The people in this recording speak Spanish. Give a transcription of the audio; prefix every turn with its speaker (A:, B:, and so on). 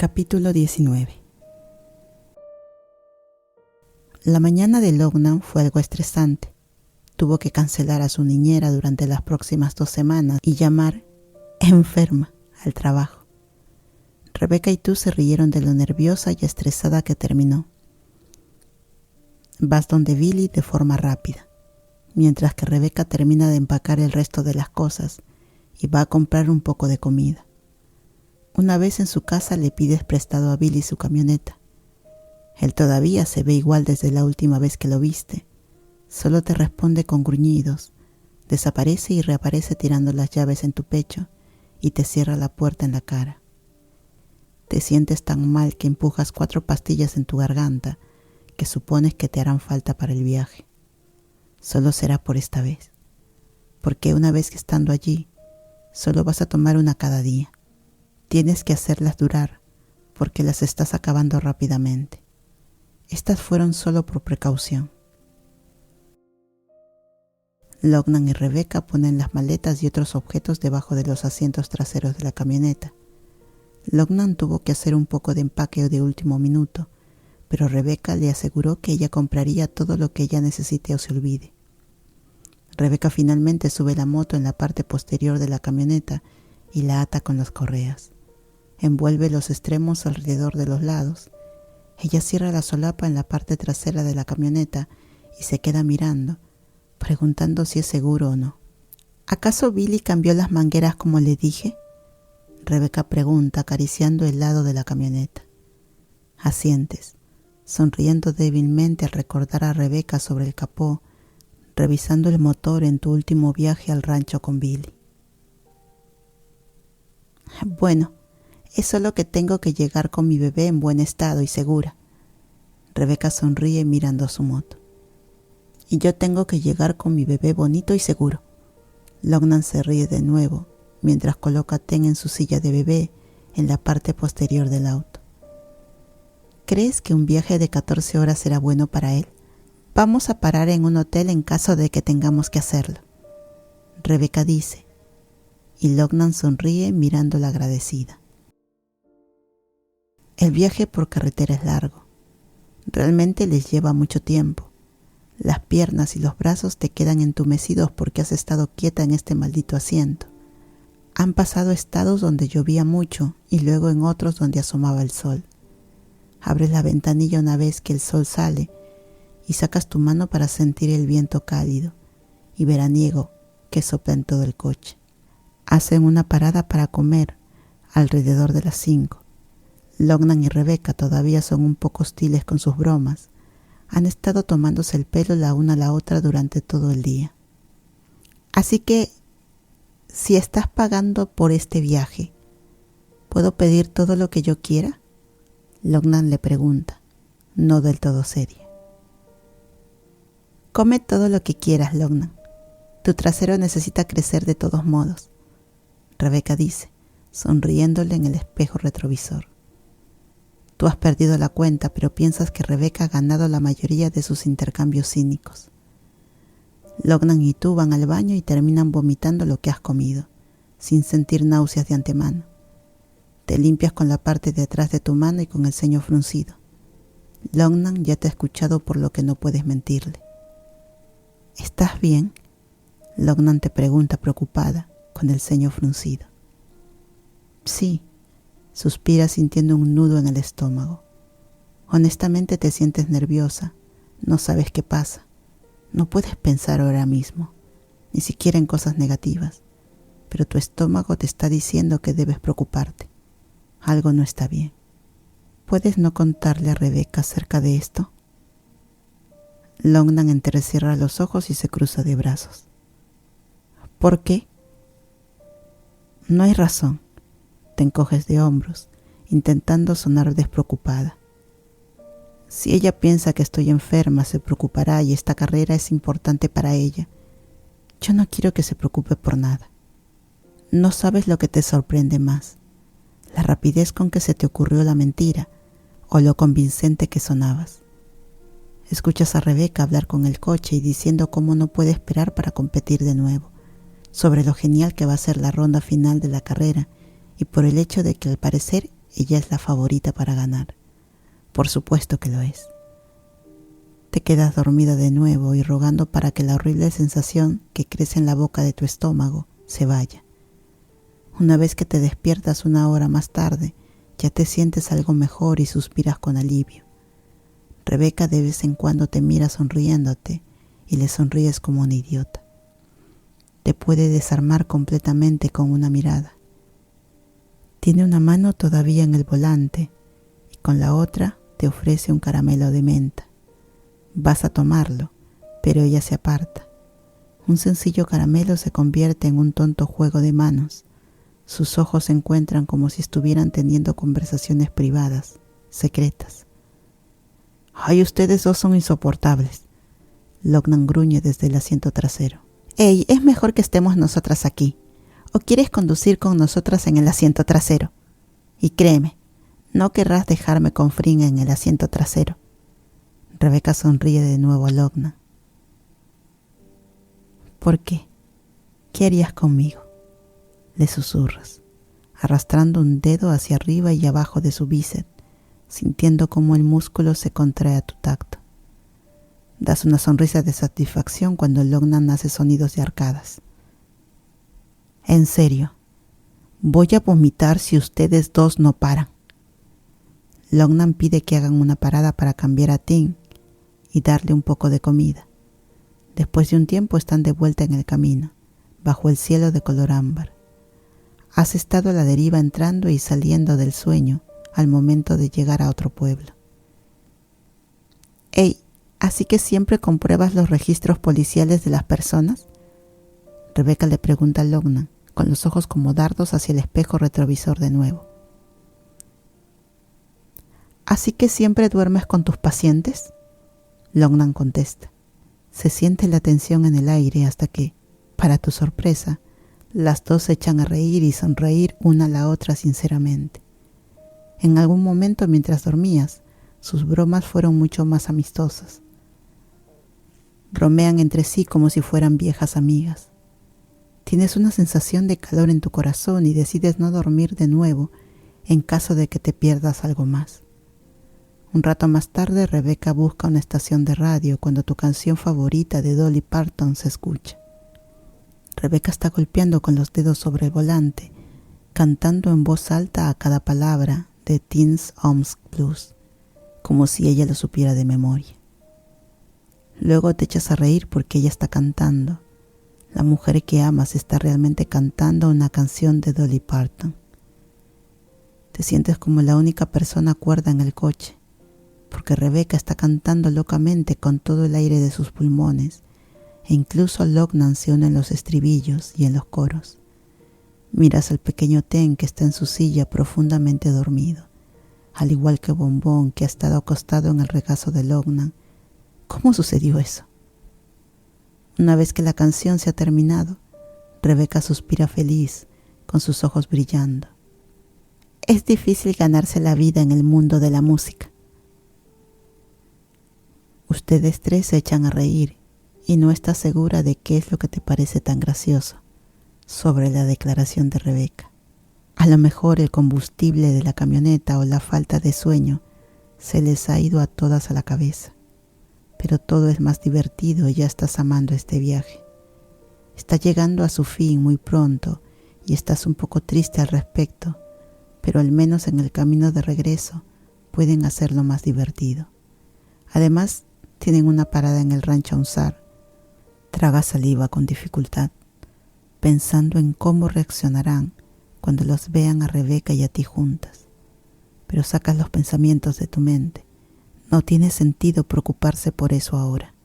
A: Capítulo 19. La mañana de Lognan fue algo estresante. Tuvo que cancelar a su niñera durante las próximas 2 semanas y llamar enferma al trabajo. Rebecca y tú se rieron de lo nerviosa y estresada que terminó. Vas donde Billy de forma rápida, mientras que Rebecca termina de empacar el resto de las cosas y va a comprar un poco de comida. Una vez en su casa le pides prestado a Billy su camioneta. Él todavía se ve igual desde la última vez que lo viste. Solo te responde con gruñidos, desaparece y reaparece tirando las llaves en tu pecho y te cierra la puerta en la cara. Te sientes tan mal que empujas 4 pastillas en tu garganta que supones que te harán falta para el viaje. Solo será por esta vez, porque una vez que estando allí, solo vas a tomar una cada día. Tienes que hacerlas durar, porque las estás acabando rápidamente. Estas fueron solo por precaución. Lognan y Rebecca ponen las maletas y otros objetos debajo de los asientos traseros de la camioneta. Lognan tuvo que hacer un poco de empaque de último minuto, pero Rebecca le aseguró que ella compraría todo lo que ella necesite o se olvide. Rebecca finalmente sube la moto en la parte posterior de la camioneta y la ata con las correas. Envuelve los extremos alrededor de los lados. Ella cierra la solapa en la parte trasera de la camioneta y se queda mirando, preguntando si es seguro o no. ¿Acaso Billy cambió las mangueras como le dije? Rebecca pregunta, acariciando el lado de la camioneta. Asientes, sonriendo débilmente al recordar a Rebecca sobre el capó, revisando el motor en tu último viaje al rancho con Billy. Bueno, es solo que tengo que llegar con mi bebé en buen estado y segura. Rebecca sonríe mirando a su moto. Y yo tengo que llegar con mi bebé bonito y seguro. Lognan se ríe de nuevo mientras coloca a Ten en su silla de bebé en la parte posterior del auto. ¿Crees que un viaje de 14 horas será bueno para él? Vamos a parar en un hotel en caso de que tengamos que hacerlo, Rebecca dice, y Lognan sonríe mirándola agradecida. El viaje por carretera es largo. Realmente les lleva mucho tiempo. Las piernas y los brazos te quedan entumecidos porque has estado quieta en este maldito asiento. Han pasado estados donde llovía mucho y luego en otros donde asomaba el sol. Abres la ventanilla una vez que el sol sale y sacas tu mano para sentir el viento cálido y veraniego que sopla en todo el coche. Hacen una parada para comer alrededor de las 5. Lognan y Rebecca todavía son un poco hostiles con sus bromas. Han estado tomándose el pelo la una a la otra durante todo el día. Así que, si estás pagando por este viaje, ¿puedo pedir todo lo que yo quiera? Lognan le pregunta, no del todo seria. Come todo lo que quieras, Lognan. Tu trasero necesita crecer de todos modos, Rebecca dice, sonriéndole en el espejo retrovisor. Tú has perdido la cuenta, pero piensas que Rebecca ha ganado la mayoría de sus intercambios cínicos. Lognan y tú van al baño y terminan vomitando lo que has comido, sin sentir náuseas de antemano. Te limpias con la parte de atrás de tu mano y con el ceño fruncido. Lognan ya te ha escuchado por lo que no puedes mentirle. ¿Estás bien? Lognan te pregunta preocupada, con el ceño fruncido. Sí. Suspira sintiendo un nudo en el estómago. Honestamente te sientes nerviosa, no sabes qué pasa, no puedes pensar ahora mismo, ni siquiera en cosas negativas, pero tu estómago te está diciendo que debes preocuparte. Algo no está bien. ¿Puedes no contarle a Rebecca acerca de esto? Lognan entrecierra los ojos y se cruza de brazos. ¿Por qué? No hay razón. Te encoges de hombros, intentando sonar despreocupada. Si ella piensa que estoy enferma, se preocupará y esta carrera es importante para ella. Yo no quiero que se preocupe por nada. No sabes lo que te sorprende más, la rapidez con que se te ocurrió la mentira o lo convincente que sonabas. Escuchas a Rebecca hablar con el coche y diciendo cómo no puede esperar para competir de nuevo, sobre lo genial que va a ser la ronda final de la carrera y por el hecho de que al parecer ella es la favorita para ganar. Por supuesto que lo es. Te quedas dormida de nuevo y rogando para que la horrible sensación que crece en la boca de tu estómago se vaya. Una vez que te despiertas 1 hora más tarde, ya te sientes algo mejor y suspiras con alivio. Rebeca de vez en cuando te mira sonriéndote y le sonríes como un idiota. Te puede desarmar completamente con una mirada. Tiene una mano todavía en el volante y con la otra te ofrece un caramelo de menta. Vas a tomarlo, pero ella se aparta. Un sencillo caramelo se convierte en un tonto juego de manos. Sus ojos se encuentran como si estuvieran teniendo conversaciones privadas, secretas. ¡Ay, ustedes dos son insoportables! Loughnane gruñe desde el asiento trasero. ¡Ey, es mejor que estemos nosotras aquí! ¿O quieres conducir con nosotras en el asiento trasero? Y créeme, no querrás dejarme con Fring en el asiento trasero. Rebeca sonríe de nuevo a Loughnane. ¿Por qué? ¿Qué harías conmigo? Le susurras, arrastrando un dedo hacia arriba y abajo de su bíceps, sintiendo cómo el músculo se contrae a tu tacto. Das una sonrisa de satisfacción cuando Loughnane hace sonidos de arcadas. En serio, voy a vomitar si ustedes dos no paran. Loughnane pide que hagan una parada para cambiar a Tim y darle un poco de comida. Después de un tiempo están de vuelta en el camino, bajo el cielo de color ámbar. Has estado a la deriva entrando y saliendo del sueño al momento de llegar a otro pueblo. Hey, ¿así que siempre compruebas los registros policiales de las personas? Rebeca le pregunta a Loughnane, con los ojos como dardos hacia el espejo retrovisor de nuevo. ¿Así que siempre duermes con tus pacientes? Loughnane contesta. Se siente la tensión en el aire hasta que, para tu sorpresa, las dos se echan a reír y sonreír una a la otra sinceramente. En algún momento mientras dormías, sus bromas fueron mucho más amistosas. Bromean entre sí como si fueran viejas amigas. Tienes una sensación de calor en tu corazón y decides no dormir de nuevo en caso de que te pierdas algo más. Un rato más tarde, Rebeca busca una estación de radio cuando tu canción favorita de Dolly Parton se escucha. Rebeca está golpeando con los dedos sobre el volante, cantando en voz alta a cada palabra de Teens Omsk Blues, como si ella lo supiera de memoria. Luego te echas a reír porque ella está cantando. La mujer que amas está realmente cantando una canción de Dolly Parton. Te sientes como la única persona cuerda en el coche, porque Rebeca está cantando locamente con todo el aire de sus pulmones, e incluso Loughnane se une en los estribillos y en los coros. Miras al pequeño Ten que está en su silla profundamente dormido, al igual que Bombón que ha estado acostado en el regazo de Loughnane. ¿Cómo sucedió eso? Una vez que la canción se ha terminado, Rebeca suspira feliz, con sus ojos brillando. Es difícil ganarse la vida en el mundo de la música. Ustedes tres se echan a reír y no estás segura de qué es lo que te parece tan gracioso sobre la declaración de Rebeca. A lo mejor el combustible de la camioneta o la falta de sueño se les ha ido a todas a la cabeza. Pero todo es más divertido y ya estás amando este viaje. Está llegando a su fin muy pronto y estás un poco triste al respecto, pero al menos en el camino de regreso pueden hacerlo más divertido. Además, tienen una parada en el rancho Ansar. Traga saliva con dificultad, pensando en cómo reaccionarán cuando los vean a Rebeca y a ti juntas. Pero sacas los pensamientos de tu mente. No tiene sentido preocuparse por eso ahora.